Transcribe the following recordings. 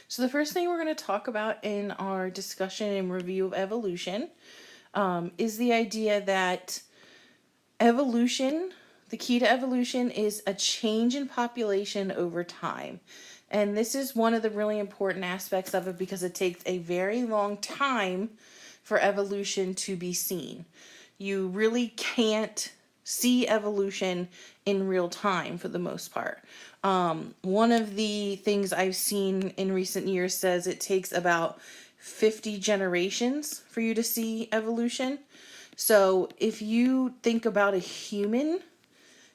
So the first thing we're going to talk about in our discussion and review of evolution is the idea that evolution, the key to evolution is a change in population over time. And this is one of the really important aspects of it because it takes a very long time for evolution to be seen. You really can't see evolution in real time for the most part. One of the things I've seen in recent years says it takes about 50 generations for you to see evolution. So if you think about a human,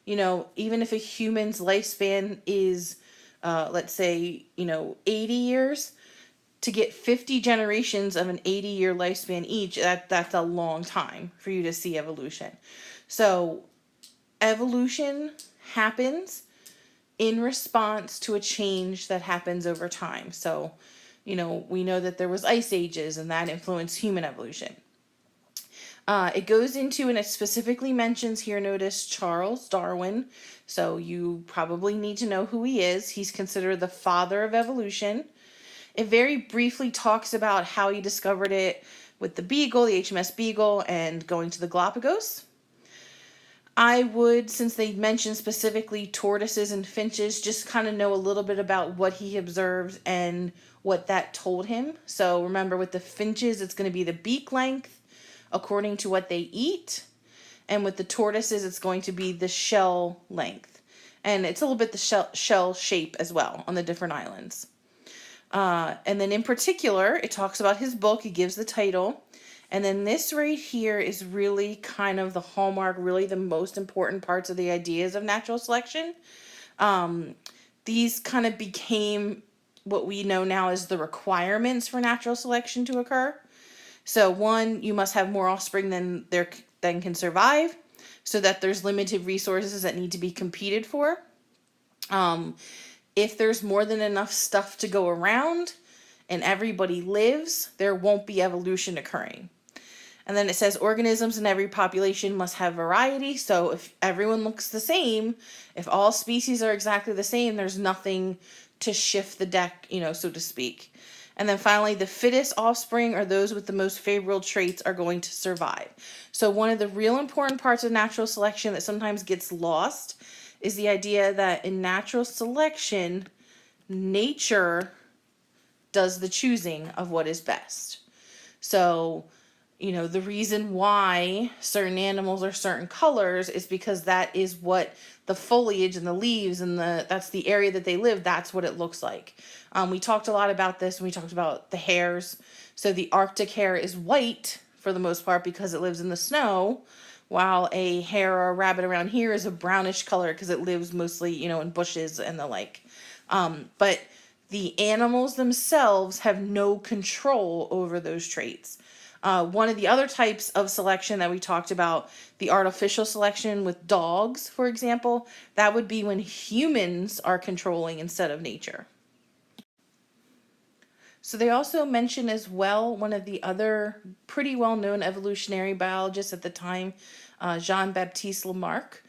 even if a human's lifespan is, let's say, 80 years, to get 50 generations of an 80-year lifespan each, that's a long time for you to see evolution. So evolution happens in response to a change that happens over time. So, we know that there was ice ages and that influenced human evolution. It goes into, and it specifically mentions here, notice Charles Darwin. So you probably need to know who he is. He's considered the father of evolution. It very briefly talks about how he discovered it with the Beagle, the HMS Beagle, and going to the Galapagos. I would, since they mentioned specifically tortoises and finches, just kind of know a little bit about what he observed and what that told him. So remember, with the finches, it's going to be the beak length according to what they eat. And with the tortoises, it's going to be the shell length. And it's a little bit the shell shape as well on the different islands. And then in particular, it talks about his book. He gives the title. And then this right here is really kind of the hallmark, really the most important parts of the ideas of natural selection. These kind of became what we know now as the requirements for natural selection to occur. So one, you must have more offspring than can survive, so that there's limited resources that need to be competed for. If there's more than enough stuff to go around and everybody lives, there won't be evolution occurring. And then it says organisms in every population must have variety. So if everyone looks the same, if all species are exactly the same, there's nothing to shift the deck, so to speak. And then finally, the fittest offspring, or those with the most favorable traits, are going to survive. So one of the real important parts of natural selection that sometimes gets lost is the idea that in natural selection, nature does the choosing of what is best. So, the reason why certain animals are certain colors is because that is what the foliage and the leaves and that's the area that they live, that's what it looks like. We talked a lot about this when we talked about the hares. So the Arctic hare is white for the most part because it lives in the snow, while a hare or a rabbit around here is a brownish color because it lives mostly, in bushes and the like. But the animals themselves have no control over those traits. One of the other types of selection that we talked about, the artificial selection with dogs, for example, that would be when humans are controlling instead of nature. So they also mention as well one of the other pretty well-known evolutionary biologists at the time, Jean-Baptiste Lamarck.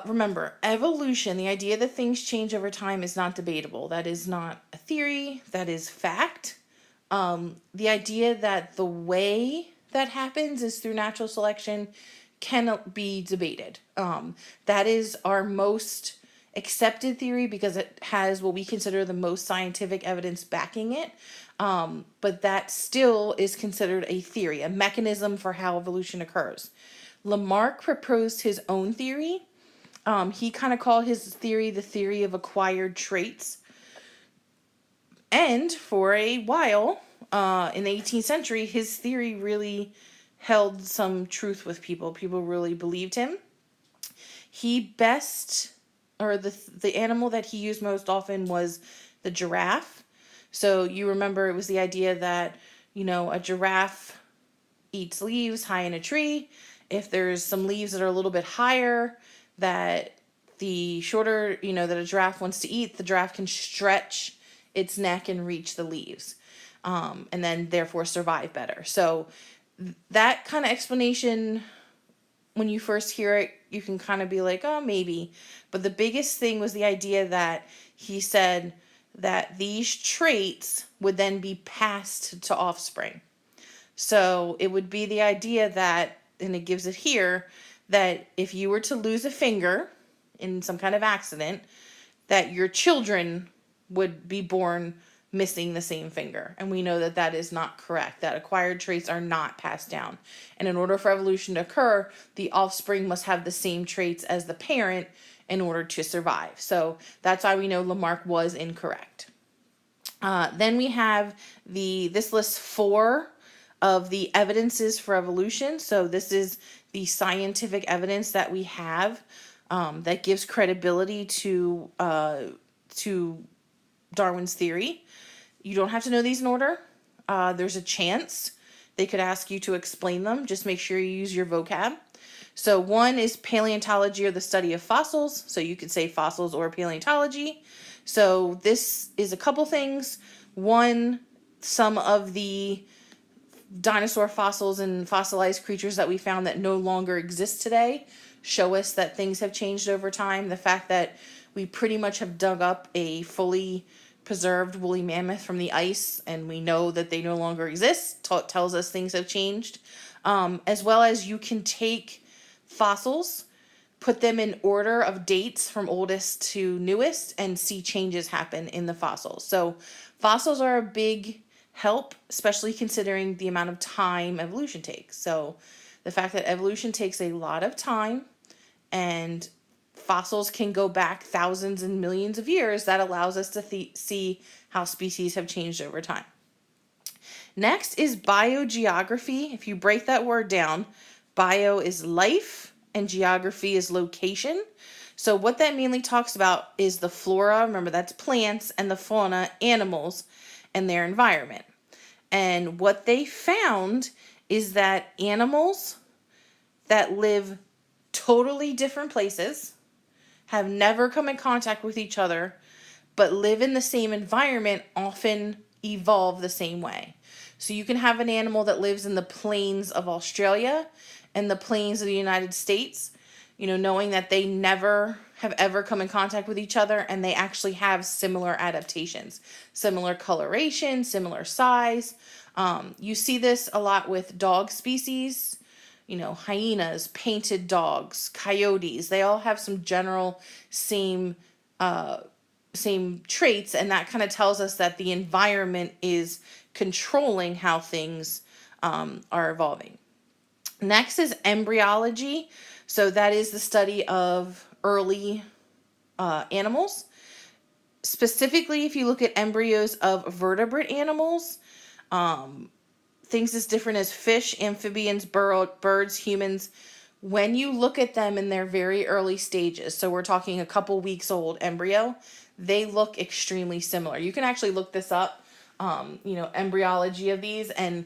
Remember, evolution, the idea that things change over time, is not debatable. That is not a theory, that is fact. The idea that the way that happens is through natural selection cannot be debated. That is our most accepted theory because it has what we consider the most scientific evidence backing it. But that still is considered a theory, a mechanism for how evolution occurs. Lamarck proposed his own theory. He kind of called his theory the theory of acquired traits. And for a while, in the 18th century, his theory really held some truth with people. People really believed him. The animal that he used most often was the giraffe. So you remember it was the idea that, a giraffe eats leaves high in a tree. If there's some leaves that are a little bit higher, that the shorter, that a giraffe wants to eat, the giraffe can stretch its neck and reach the leaves, and then therefore survive better. So that kind of explanation, when you first hear it, you can kind of be like, oh, maybe. But the biggest thing was the idea that he said that these traits would then be passed to offspring. So it would be the idea that, and it gives it here, that if you were to lose a finger in some kind of accident, that your children would be born missing the same finger. And we know that that is not correct, that acquired traits are not passed down. And in order for evolution to occur, the offspring must have the same traits as the parent in order to survive. So that's why we know Lamarck was incorrect. Then we have this lists 4 of the evidences for evolution. So this is the scientific evidence that we have that gives credibility to Darwin's theory. You don't have to know these in order. There's a chance they could ask you to explain them. Just make sure you use your vocab. So 1 is paleontology, or the study of fossils. So you could say fossils or paleontology. So this is a couple things. 1, some of the dinosaur fossils and fossilized creatures that we found that no longer exist today show us that things have changed over time. The fact that we pretty much have dug up a fully preserved woolly mammoth from the ice and we know that they no longer exist tells us things have changed. As well as you can take fossils, put them in order of dates from oldest to newest, and see changes happen in the fossils. So fossils are a big help, especially considering the amount of time evolution takes. So the fact that evolution takes a lot of time and fossils can go back thousands and millions of years, that allows us to see how species have changed over time. Next is biogeography. If you break that word down, bio is life and geography is location. So what that mainly talks about is the flora, remember that's plants, and the fauna, animals, and their environment. And what they found is that animals that live totally different places, have never come in contact with each other, but live in the same environment, often evolve the same way. So you can have an animal that lives in the plains of Australia and the plains of the United States, knowing that they never have ever come in contact with each other, and they actually have similar adaptations, similar coloration, similar size. You see this a lot with dog species, hyenas, painted dogs, coyotes. They all have some general same traits, and that kind of tells us that the environment is controlling how things are evolving. Next is embryology. So that is the study of early animals. Specifically, if you look at embryos of vertebrate animals, things as different as fish, amphibians, birds, humans, when you look at them in their very early stages, so we're talking a couple weeks old embryo, they look extremely similar. You can actually look this up, embryology of these, and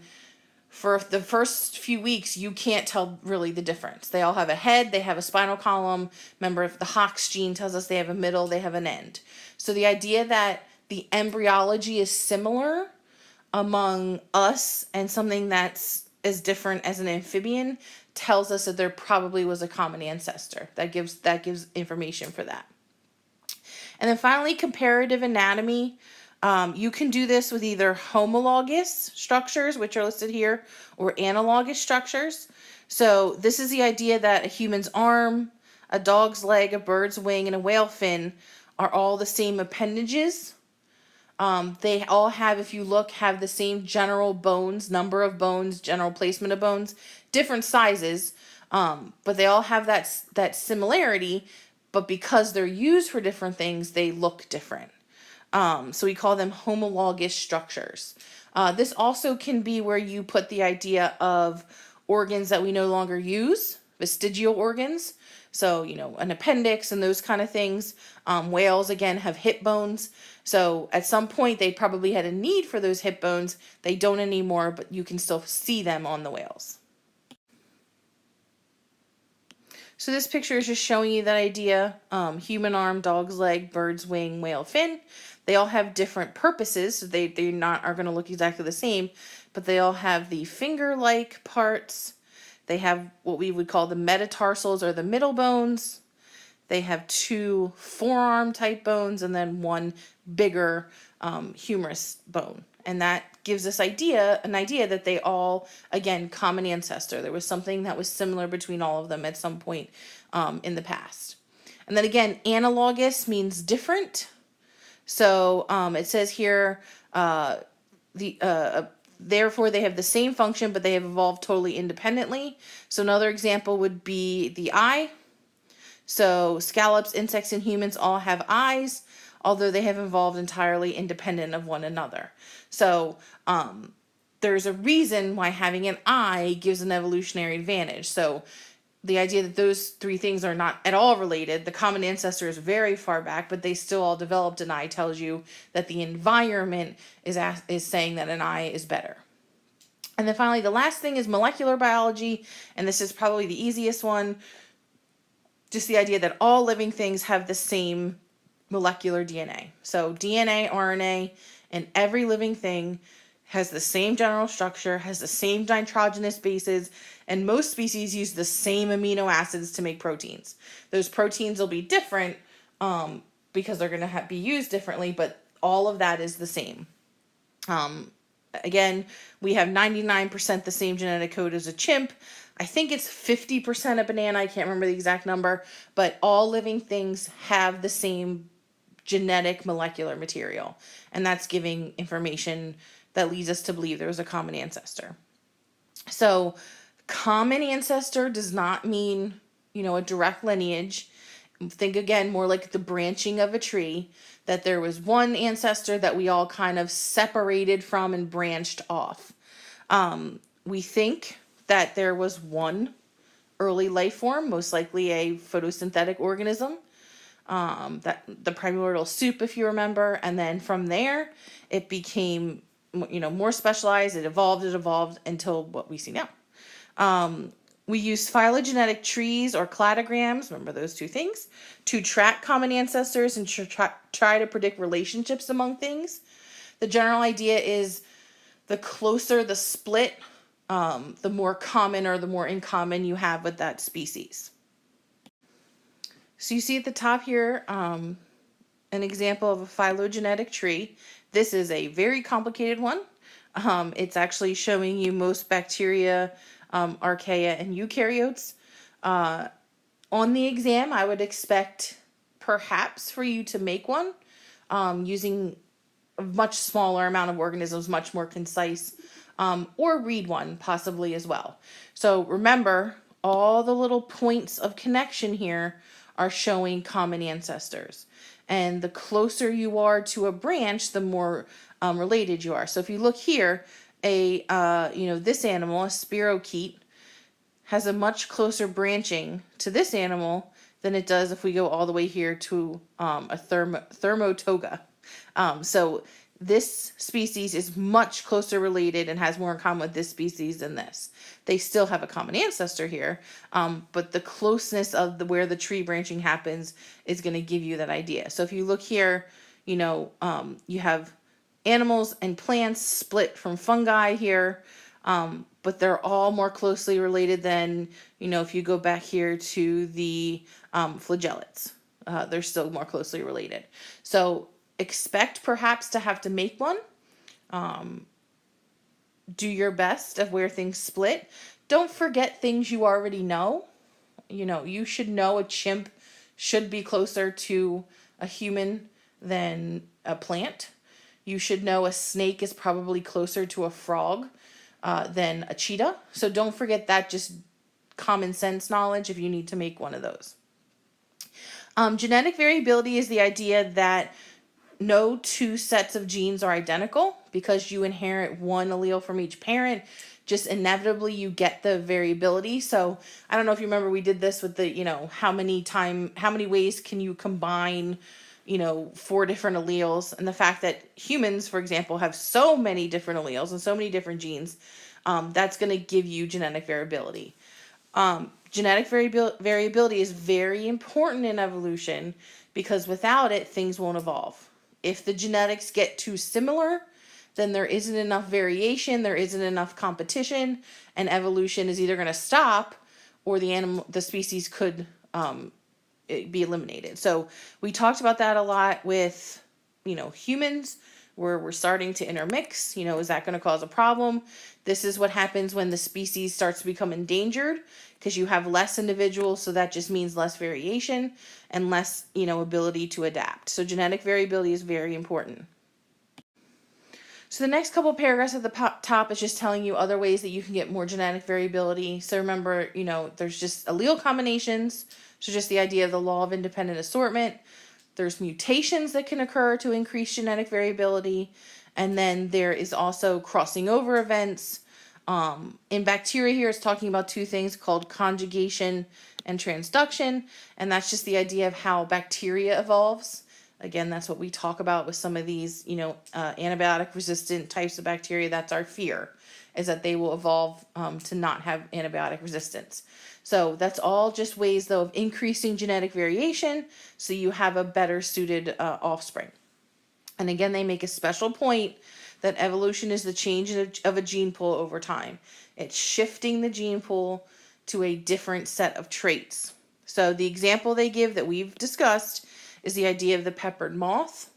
for the first few weeks, you can't tell really the difference. They all have a head, they have a spinal column. Remember, if the Hox gene tells us they have a middle, they have an end. So the idea that the embryology is similar among us and something that's as different as an amphibian tells us that there probably was a common ancestor. That gives information for that. And then finally, comparative anatomy. You can do this with either homologous structures, which are listed here, or analogous structures. So this is the idea that a human's arm, a dog's leg, a bird's wing, and a whale fin are all the same appendages. They all have, if you look, have the same general bones, number of bones, general placement of bones, different sizes, but they all have that similarity, but because they're used for different things, they look different. So we call them homologous structures. This also can be where you put the idea of organs that we no longer use, vestigial organs. So, an appendix and those kind of things. Whales, again, have hip bones. So at some point, they probably had a need for those hip bones. They don't anymore, but you can still see them on the whales. So this picture is just showing you that idea. Human arm, dog's leg, bird's wing, whale fin. They all have different purposes. So they are going to look exactly the same, but they all have the finger-like parts. They have what we would call the metatarsals, or the middle bones. they have two forearm type bones and then one bigger humerus bone. And that gives us an idea that they all, again, common ancestor. There was something that was similar between all of them at some point in the past. And then again, analogous means different. So it says here, therefore they have the same function, but they have evolved totally independently. So another example would be the eye. So scallops, insects, and humans all have eyes, although they have evolved entirely independent of one another. So there's a reason why having an eye gives an evolutionary advantage. So the idea that those three things are not at all related, the common ancestor is very far back, but they still all developed an eye, tells you that the environment is saying that an eye is better. And then finally, the last thing is molecular biology, and this is probably the easiest one. Just the idea that all living things have the same molecular DNA. So DNA, RNA, and every living thing has the same general structure, has the same nitrogenous bases, and most species use the same amino acids to make proteins. Those proteins will be different because they're going to be used differently, but all of that is the same. Again, we have 99% the same genetic code as a chimp. I think it's 50% a banana. I can't remember the exact number, but all living things have the same genetic molecular material. And that's giving information that leads us to believe there was a common ancestor. So common ancestor does not mean, a direct lineage. Think again more like the branching of a tree, that there was one ancestor that we all kind of separated from and branched off. We think that there was one early life form, most likely a photosynthetic organism, that the primordial soup, if you remember, and then from there it became more specialized. It evolved until what we see now. We use phylogenetic trees or cladograms, remember those two things, to track common ancestors and try to predict relationships among things. The general idea is the closer the split, the more common or the more in common you have with that species. So you see at the top here an example of a phylogenetic tree. This is a very complicated one. It's actually showing you most bacteria, archaea, and eukaryotes. On the exam, I would expect perhaps for you to make one using a much smaller amount of organisms, much more concise, or read one possibly as well. So remember, all the little points of connection here are showing common ancestors. And the closer you are to a branch, the more related you are. So if you look here, this animal, a spirochete, has a much closer branching to this animal than it does if we go all the way here to a Thermotoga. So this species is much closer related and has more in common with this species than this. They still have a common ancestor here, but the closeness of where the tree branching happens is going to give you that idea. So if you look here, you have animals and plants split from fungi here, but they're all more closely related than, if you go back here to the flagellates. They're still more closely related. So expect perhaps to have to make one. Do your best of where things split. Don't forget things you already know. You should know a chimp should be closer to a human than a plant. You should know a snake is probably closer to a frog than a cheetah. So don't forget that, just common sense knowledge if you need to make one of those. Genetic variability is the idea that no two sets of genes are identical. Because you inherit one allele from each parent, just inevitably you get the variability. So I don't know if you remember, we did this with the, how many ways can you combine, 4 different alleles, and the fact that humans, for example, have so many different alleles and so many different genes, that's going to give you genetic variability. Genetic variability is very important in evolution because without it, things won't evolve. If the genetics get too similar, then there isn't enough variation, there isn't enough competition, and evolution is either going to stop or the species could it be eliminated. So we talked about that a lot with, humans, where we're starting to intermix. Is that going to cause a problem? This is what happens when the species starts to become endangered, because you have less individuals, so that just means less variation and less, ability to adapt. So genetic variability is very important. So the next couple paragraphs at the top is just telling you other ways that you can get more genetic variability. So remember, there's just allele combinations. So just the idea of the law of independent assortment. There's mutations that can occur to increase genetic variability. And then there is also crossing over events. In bacteria here, it's talking about two things called conjugation and transduction. And that's just the idea of how bacteria evolves. Again, that's what we talk about with some of these, antibiotic resistant types of bacteria. That's our fear, is that they will evolve to not have antibiotic resistance. So that's all just ways, though, of increasing genetic variation so you have a better suited offspring. And again, they make a special point that evolution is the change of a gene pool over time. It's shifting the gene pool to a different set of traits. So the example they give that we've discussed is the idea of the peppered moth.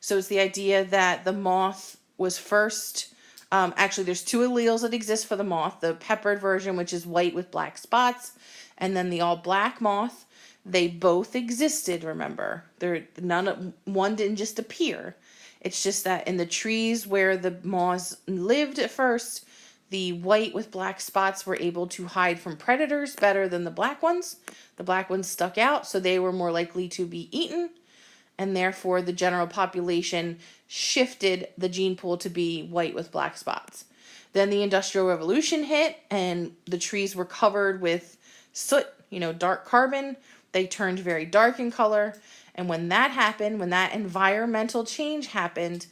So it's the idea that the moth was first, actually there's two alleles that exist for the moth, the peppered version, which is white with black spots, and then the all black moth. They both existed, remember. One didn't just appear. It's just that in the trees where the moths lived at first, the white with black spots were able to hide from predators better than the black ones. The black ones stuck out, so they were more likely to be eaten, and therefore the general population shifted the gene pool to be white with black spots. Then the Industrial Revolution hit, and the trees were covered with soot, dark carbon. They turned very dark in color, and when that happened, when that environmental change happened,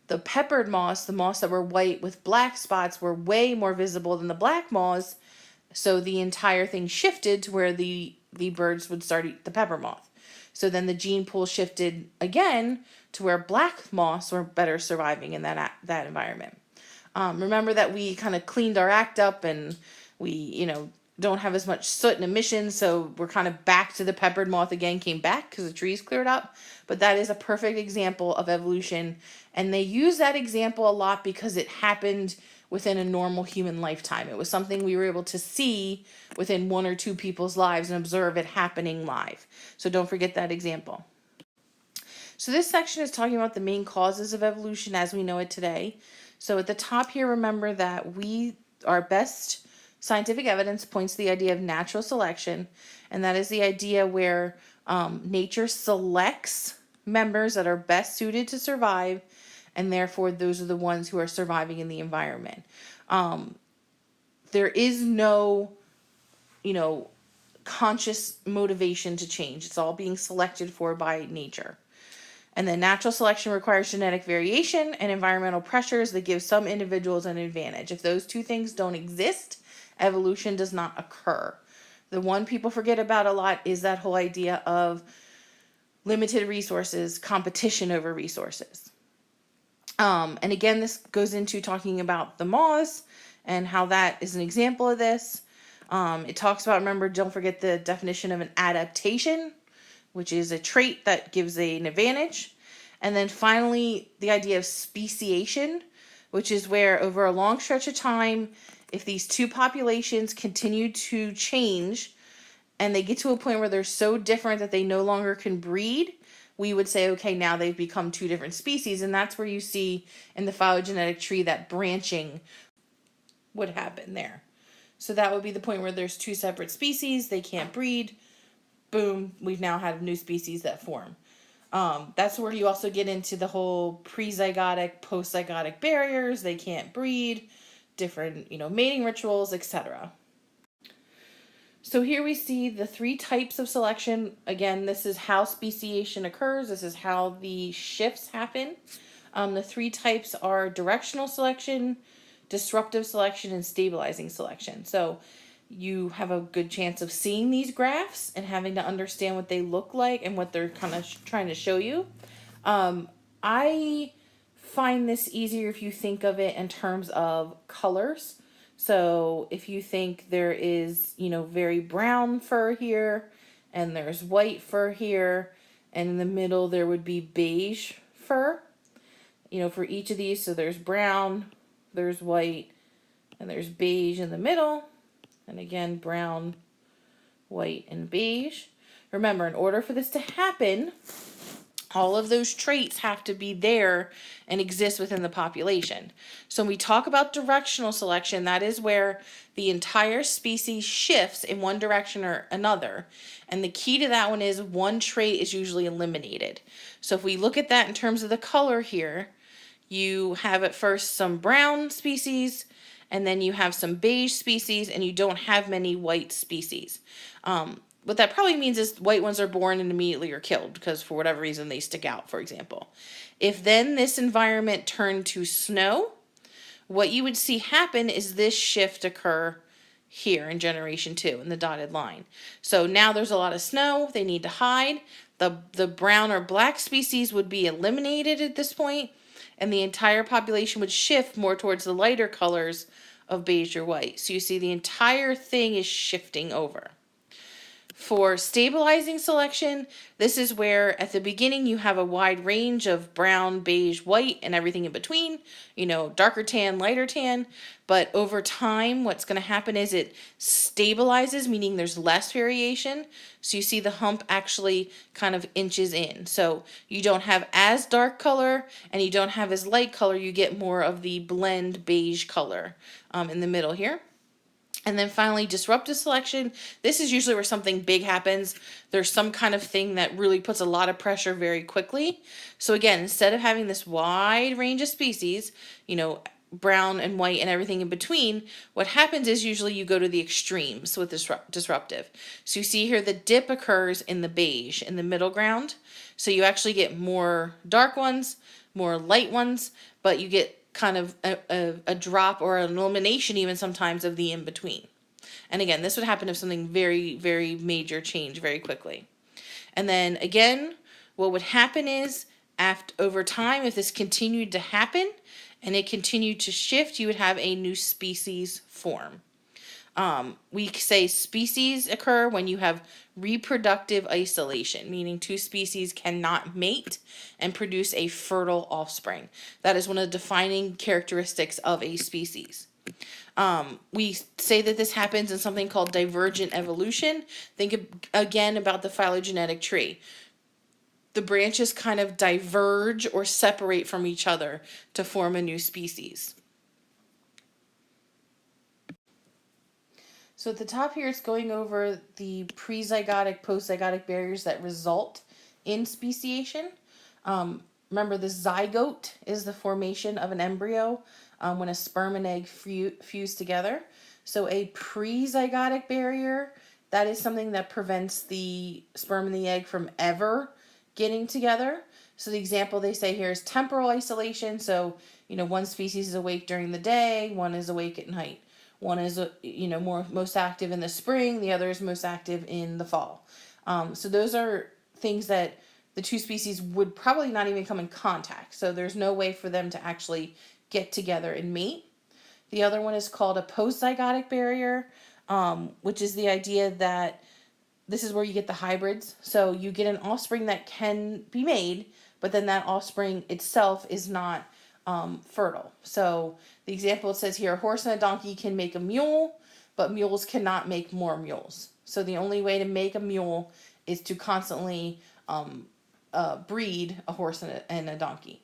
the peppered moths, the moths that were white with black spots, were way more visible than the black moths. So the entire thing shifted to where the birds would start eat the pepper moth. So then the gene pool shifted again to where black moths were better surviving in that environment. Remember that we kind of cleaned our act up, and we, don't have as much soot and emissions, so we're kind of back to the peppered moth again, came back because the trees cleared up. But that is a perfect example of evolution, and they use that example a lot because it happened within a normal human lifetime. It was something we were able to see within one or two people's lives and observe it happening live. So don't forget that example. So this section is talking about the main causes of evolution as we know it today. So at the top here, remember that our best scientific evidence points to the idea of natural selection, and that is the idea where nature selects members that are best suited to survive, and therefore those are the ones who are surviving in the environment. There is no, conscious motivation to change. It's all being selected for by nature. And then natural selection requires genetic variation and environmental pressures that give some individuals an advantage. If those two things don't exist, evolution does not occur. The one people forget about a lot is that whole idea of limited resources, competition over resources. And again, this goes into talking about the moths and how that is an example of this. It talks about, remember, don't forget the definition of an adaptation, which is a trait that gives an advantage. And then finally, the idea of speciation, which is where over a long stretch of time, if these two populations continue to change and they get to a point where they're so different that they no longer can breed, we would say, okay, now they've become two different species. And that's where you see in the phylogenetic tree that branching would happen there. So that would be the point where there's two separate species, they can't breed, boom, we've now had a new species that form. That's where you also get into the whole pre-zygotic, post-zygotic barriers, they can't breed, different, mating rituals, etc. So here we see the three types of selection. Again, this is how speciation occurs. This is how the shifts happen. The three types are directional selection, disruptive selection, and stabilizing selection. So you have a good chance of seeing these graphs and having to understand what they look like and what they're kind of trying to show you. I find this easier if you think of it in terms of colors. So if you think there is, very brown fur here, and there's white fur here, and in the middle there would be beige fur, for each of these. So there's brown, there's white, and there's beige in the middle, and again, brown, white, and beige. Remember, in order for this to happen, all of those traits have to be there and exist within the population. So when we talk about directional selection, that is where the entire species shifts in one direction or another. And the key to that one is one trait is usually eliminated. So if we look at that in terms of the color here, you have at first some brown species, and then you have some beige species, and you don't have many white species. What that probably means is white ones are born and immediately are killed because for whatever reason they stick out, for example. If then this environment turned to snow, what you would see happen is this shift occur here in generation 2 in the dotted line. So now there's a lot of snow, they need to hide. The brown or black species would be eliminated at this point, and the entire population would shift more towards the lighter colors of beige or white. So you see the entire thing is shifting over. For stabilizing selection, this is where at the beginning you have a wide range of brown, beige, white, and everything in between, darker tan, lighter tan. But over time, what's going to happen is it stabilizes, meaning there's less variation. So you see the hump actually kind of inches in. So you don't have as dark color and you don't have as light color. You get more of the blend beige color in the middle here. And then finally, disruptive selection. This is usually where something big happens. There's some kind of thing that really puts a lot of pressure very quickly. So again, instead of having this wide range of species, brown and white and everything in between, what happens is usually you go to the extremes with disruptive. So you see here the dip occurs in the beige, in the middle ground. So you actually get more dark ones, more light ones, but you get kind of a drop or an elimination even sometimes of the in-between. And again, this would happen if something very, very major changed very quickly. And then again, what would happen is over time, if this continued to happen and it continued to shift, you would have a new species form. We say species occur when you have reproductive isolation, meaning two species cannot mate and produce a fertile offspring. That is one of the defining characteristics of a species. We say that this happens in something called divergent evolution. Think again about the phylogenetic tree. The branches kind of diverge or separate from each other to form a new species. So at the top here, it's going over the prezygotic, postzygotic barriers that result in speciation. Remember, the zygote is the formation of an embryo when a sperm and egg fuse together. So a prezygotic barrier, that is something that prevents the sperm and the egg from ever getting together. So the example they say here is temporal isolation. So, one species is awake during the day, one is awake at night. One is, most active in the spring. The other is most active in the fall. So those are things that the two species would probably not even come in contact. So there's no way for them to actually get together and mate. The other one is called a postzygotic barrier, which is the idea that this is where you get the hybrids. So you get an offspring that can be made, but then that offspring itself is not fertile. So the example it says here, a horse and a donkey can make a mule, but mules cannot make more mules. So the only way to make a mule is to constantly breed a horse and a donkey.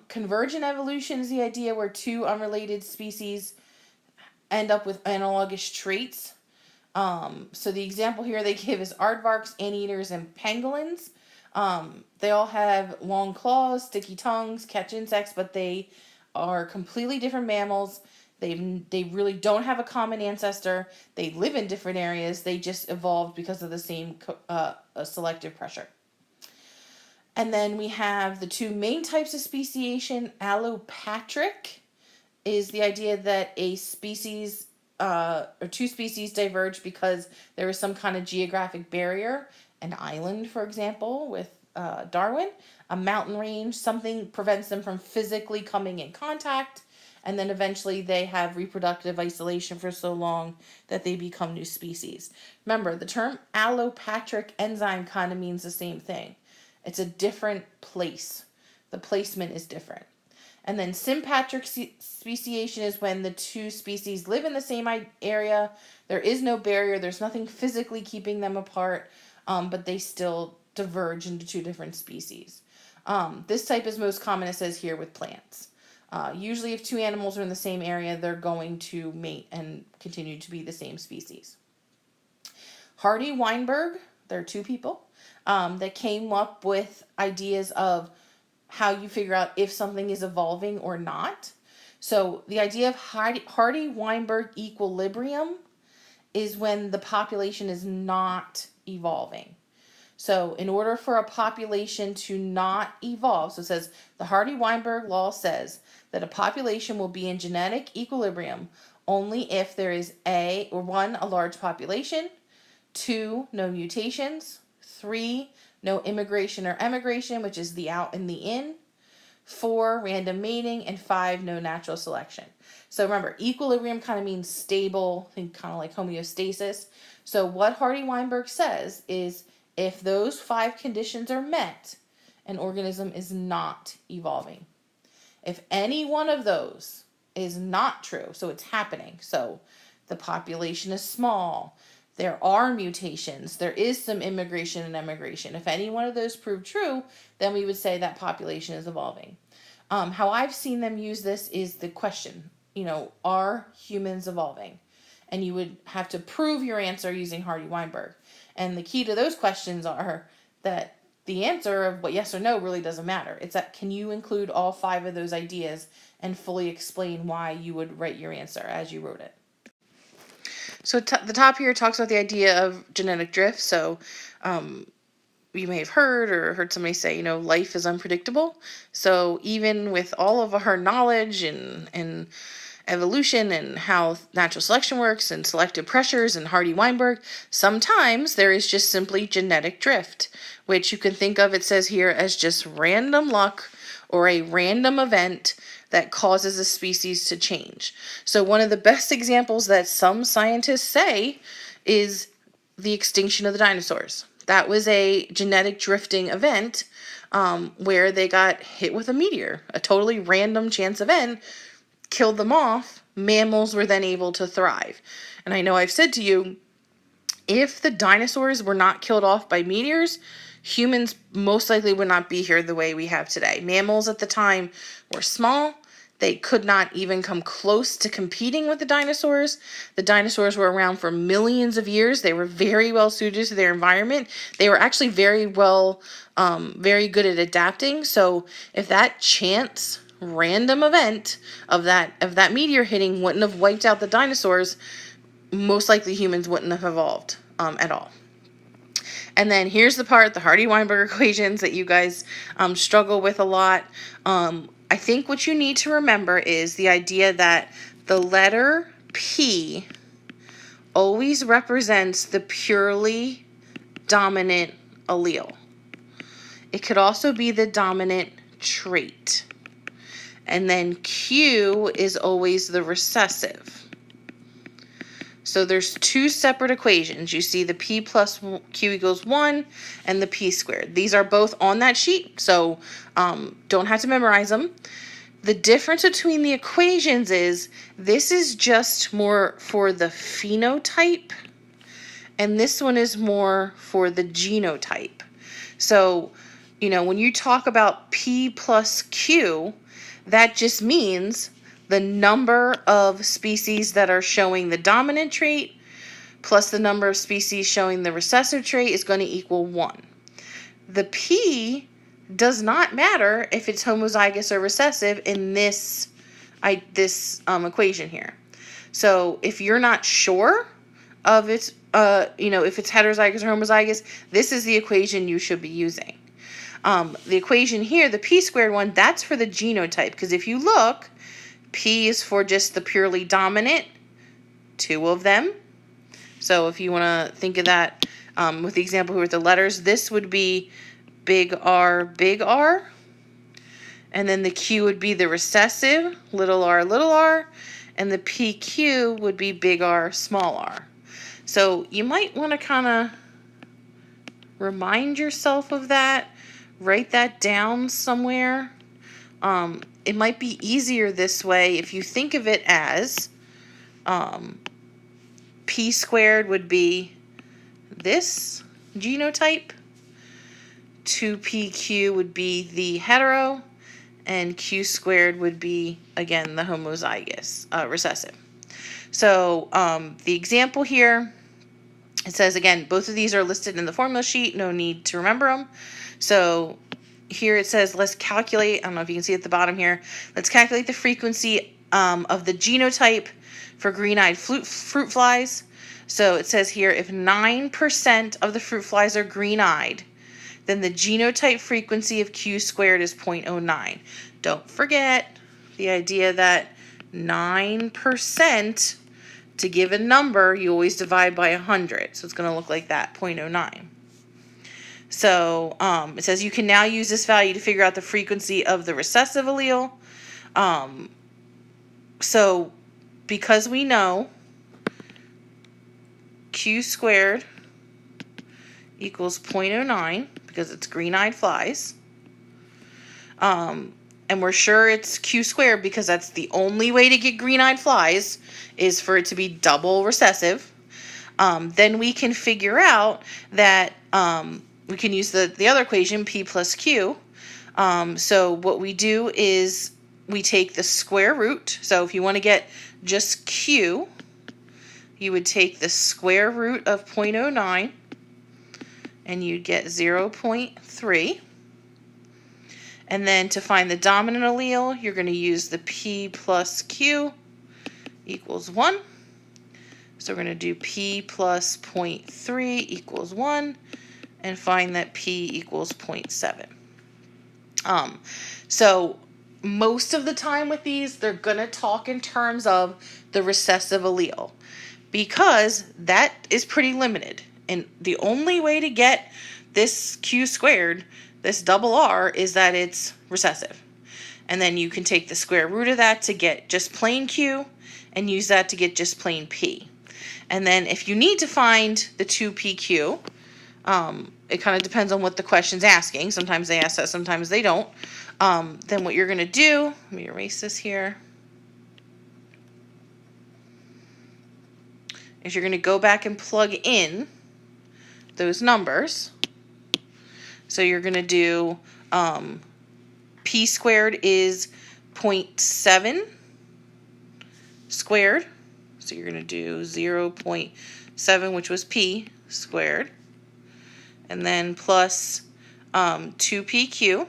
Convergent evolution is the idea where two unrelated species end up with analogous traits. So the example here they give is aardvarks, anteaters, and pangolins. They all have long claws, sticky tongues, catch insects, but they are completely different mammals. They really don't have a common ancestor. They live in different areas. They just evolved because of the same selective pressure. And then we have the two main types of speciation. Allopatric is the idea that a species or two species diverge because there is some kind of geographic barrier. An island, for example, with Darwin, a mountain range, something prevents them from physically coming in contact. and then eventually they have reproductive isolation for so long that they become new species. Remember, the term allopatric enzyme kind of means the same thing. It's a different place. The placement is different. And then sympatric speciation is when the two species live in the same area. There is no barrier. There's nothing physically keeping them apart, but they still diverge into two different species. This type is most common, it says here, with plants. Usually if two animals are in the same area, they're going to mate and continue to be the same species. Hardy-Weinberg, there are two people that came up with ideas of how you figure out if something is evolving or not. So the idea of Hardy-Weinberg equilibrium is when the population is not evolving. So in order for a population to not evolve, so it says the Hardy-Weinberg law says that a population will be in genetic equilibrium only if there is a large population, 2, no mutations, 3, no immigration or emigration, which is the out and the in, 4, random mating, and 5, no natural selection. So remember, equilibrium kind of means stable, kind of like homeostasis. So what Hardy-Weinberg says is if those 5 conditions are met, an organism is not evolving. If any one of those is not true, so it's happening, so the population is small, there are mutations, there is some immigration and emigration. If any one of those prove true, then we would say that population is evolving. How I've seen them use this is the question, are humans evolving? And you would have to prove your answer using Hardy-Weinberg. And the key to those questions are that the answer of what yes or no really doesn't matter. It's that can you include all 5 of those ideas and fully explain why you would write your answer as you wrote it. So the top here talks about the idea of genetic drift. So you may have heard somebody say, life is unpredictable. So even with all of our knowledge and evolution and how natural selection works and selective pressures and Hardy-Weinberg, sometimes there is just simply genetic drift, which you can think of, it says here, as just random luck or a random event that causes a species to change. So one of the best examples that some scientists say is the extinction of the dinosaurs. That was a genetic drifting event where they got hit with a meteor, a totally random chance event, killed them off. Mammals were then able to thrive. And I know I've said to you, if the dinosaurs were not killed off by meteors, humans most likely would not be here the way we have today. Mammals at the time were small. They could not even come close to competing with the dinosaurs. The dinosaurs were around for millions of years. They were very well suited to their environment. They were actually very good at adapting. So if that chance random event of that meteor hitting wouldn't have wiped out the dinosaurs, most likely humans wouldn't have evolved at all. And then here's the part, the Hardy-Weinberg equations that you guys struggle with a lot. I think what you need to remember is the idea that the letter P always represents the purely dominant allele. It could also be the dominant trait. And then Q is always the recessive. So there's 2 separate equations. You see the P plus Q equals 1 and the P squared. These are both on that sheet, so don't have to memorize them. The difference between the equations is this is just more for the phenotype, and this one is more for the genotype. So, when you talk about P plus Q, that just means the number of species that are showing the dominant trait plus the number of species showing the recessive trait is going to equal 1. The P does not matter if it's homozygous or recessive in this equation here. So if you're not sure of its, if it's heterozygous or homozygous, this is the equation you should be using. The equation here, the P squared one, that's for the genotype, because if you look, P is for just the purely dominant, 2 of them. So if you want to think of that with the example here with the letters, this would be big R, And then the Q would be the recessive, little r, and the PQ would be big R, small r. So you might want to kind of remind yourself of that, write that down somewhere. It might be easier this way if you think of it as P squared would be this genotype, 2PQ would be the hetero, and Q squared would be, again, the homozygous, recessive. So the example here, it says, again, both of these are listed in the formula sheet. No need to remember them. So here it says, let's calculate, I don't know if you can see at the bottom here, let's calculate the frequency of the genotype for green-eyed fruit flies. So it says here, if 9% of the fruit flies are green-eyed, then the genotype frequency of Q squared is 0.09. Don't forget the idea that 9%, to give a number, you always divide by 100. So it's going to look like that, 0.09. So it says you can now use this value to figure out the frequency of the recessive allele. So because we know Q squared equals 0.09, because it's green-eyed flies, and we're sure it's Q squared because that's the only way to get green-eyed flies is for it to be double recessive, then we can figure out that we can use the other equation, P plus Q. So what we do is we take the square root. So if you want to get just Q, you would take the square root of 0.09 and you'd get 0.3. And then to find the dominant allele, you're going to use the P plus Q equals 1. So we're going to do P plus 0.3 equals 1 and find that P equals 0.7. So most of the time with these, they're going to talk in terms of the recessive allele because that is pretty limited. And the only way to get this Q squared, this double R, is that it's recessive. And then you can take the square root of that to get just plain Q and use that to get just plain P. And then if you need to find the 2PQ, it kind of depends on what the question's asking. Sometimes they ask that, sometimes they don't. Then what you're going to do, let me erase this here, is you're going to go back and plug in those numbers. So you're going to do P squared is 0.7 squared. So you're going to do 0.7, which was P squared. And then plus 2PQ.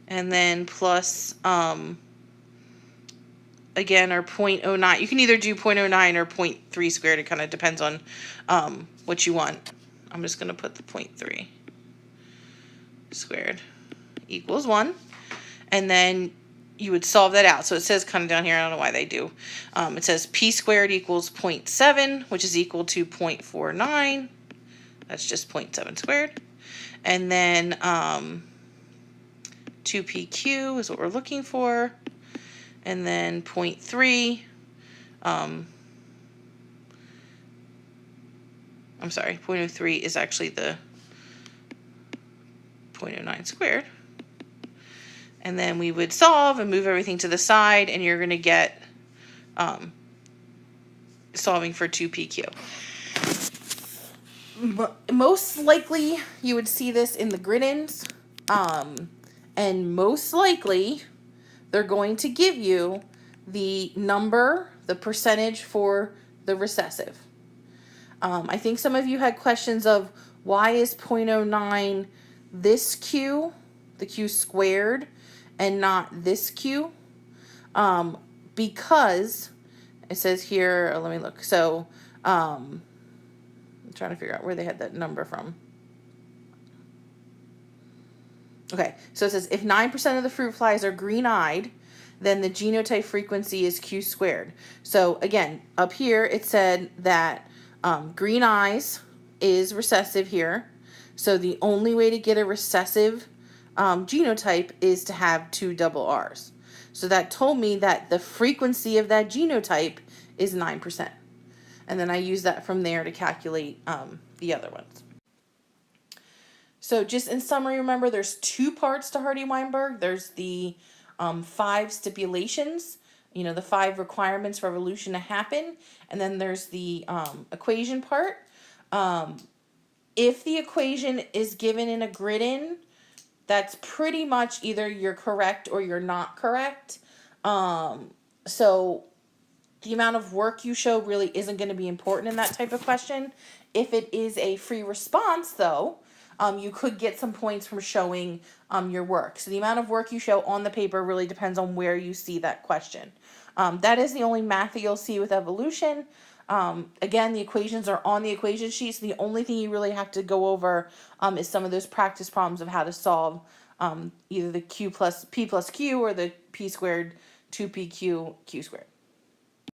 And then plus, again, our 0.09. You can either do 0.09 or 0.3 squared. It kind of depends on what you want. I'm just going to put the 0.3 squared equals 1. And then you would solve that out. So it says kind of down here, I don't know why they do. It says P squared equals 0.7, which is equal to 0.49. That's just 0.7 squared. And then 2PQ is what we're looking for. And then 0.3. I'm sorry, 0.03 is actually the 0.09 squared. And then we would solve and move everything to the side, and you're going to get solving for 2PQ. Most likely, you would see this in the grid-ins, and most likely, they're going to give you the number, the percentage for the recessive. I think some of you had questions of why is 0.09 this Q, the Q squared, and not this Q? Because it says here, let me look. So I'm trying to figure out where they had that number from. Okay, so it says if 9% of the fruit flies are green-eyed, then the genotype frequency is Q squared. So again, up here it said that green eyes is recessive here. So the only way to get a recessive genotype is to have 2 double R's. So that told me that the frequency of that genotype is 9%. And then I use that from there to calculate the other ones. So just in summary, remember there's 2 parts to Hardy-Weinberg. There's the 5 stipulations, the 5 requirements for evolution to happen. And then there's the equation part. If the equation is given in a grid-in, that's pretty much either you're correct or you're not correct. So the amount of work you show really isn't going to be important in that type of question. If it is a free response, though, you could get some points from showing your work. So the amount of work you show on the paper really depends on where you see that question. That is the only math that you'll see with evolution. Again, the equations are on the equation sheet, so the only thing you really have to go over is some of those practice problems of how to solve either the Q plus P plus Q or the P squared 2PQ Q squared.